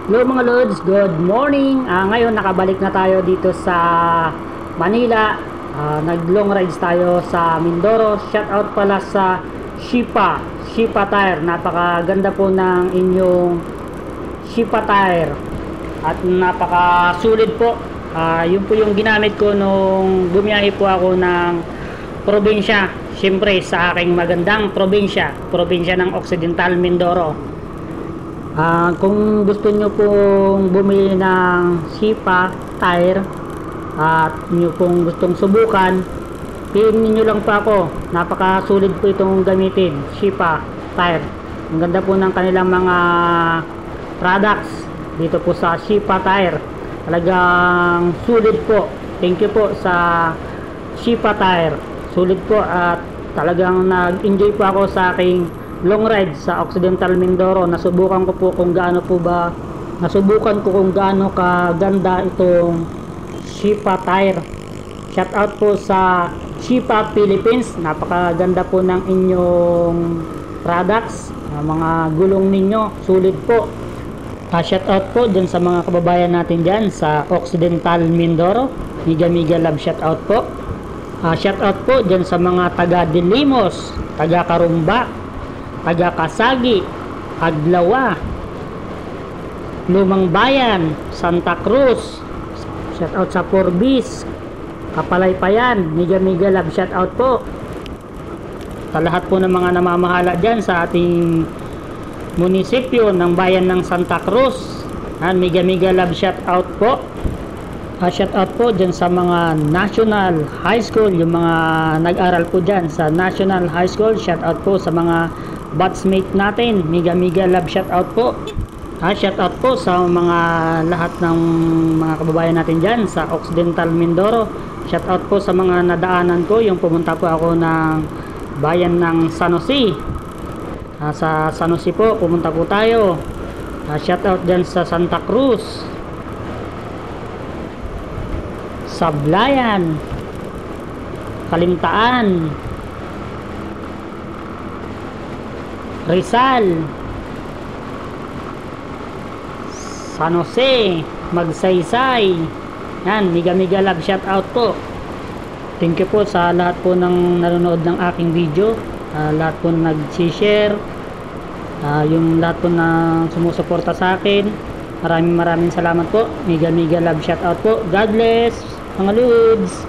Hello mga Lods, good morning. Ngayon nakabalik na tayo dito sa Manila. Nag long rides tayo sa Mindoro. Shout out pala sa Shipa Tire. Napakaganda po ng inyong Shipa Tire at napakasulit po. Yun po yung ginamit ko nung bumiyahe po ako ng probinsya. Siyempre sa aking magandang probinsya ng Occidental Mindoro. Kung gusto nyo pong bumili ng Shipa Tire at nyo pong gustong subukan, PM nyo lang po ako. Napakasulit po itong gamitin, Shipa Tire. Ang ganda po ng kanilang mga products dito po sa Shipa Tire. Talagang sulit po. Thank you po sa Shipa Tire. Sulit po at talagang nag-enjoy po ako sa aking long ride sa Occidental Mindoro. Nasubukan ko kung gaano kaganda itong Shipa Tire. Shout out po sa Shipa Philippines. Napakaganda po ng inyong products, mga gulong ninyo, sulit po. Shout out po dyan sa mga kababayan natin dyan sa Occidental Mindoro. Miga love shout out po. Shout out po dyan sa mga taga Dilimos, taga Karumba, taga Kasagi, Aglawa, Lumang Bayan, Santa Cruz. Shout out sa Forbis, Kapalaypayan. Miga love shout out po sa lahat po ng mga namamahala dyan sa ating munisipyo ng bayan ng Santa Cruz. Miga love shout out po. Shout out po dyan sa mga National High School, yung mga nag-aral po dyan sa National High School. Shout out po sa mga batchmate natin. Miga love shout out po. Shout out po sa mga lahat ng mga kababayan natin dyan sa Occidental Mindoro. Shout out po sa mga nadaanan ko, yung pumunta po ako ng bayan ng San Jose. Sa San Jose po pumunta po tayo. Shout out dyan sa Santa Cruz, Sablayan, Kalimtaan, Rizal, San Jose, Magsaysay. Miga love shout out po. Thank you po sa lahat po ng nanonood ng aking video, lahat po nag-share, yung lahat po na sumusuporta sa akin. Maraming salamat po. Miga love shout out po. God bless mga Lods.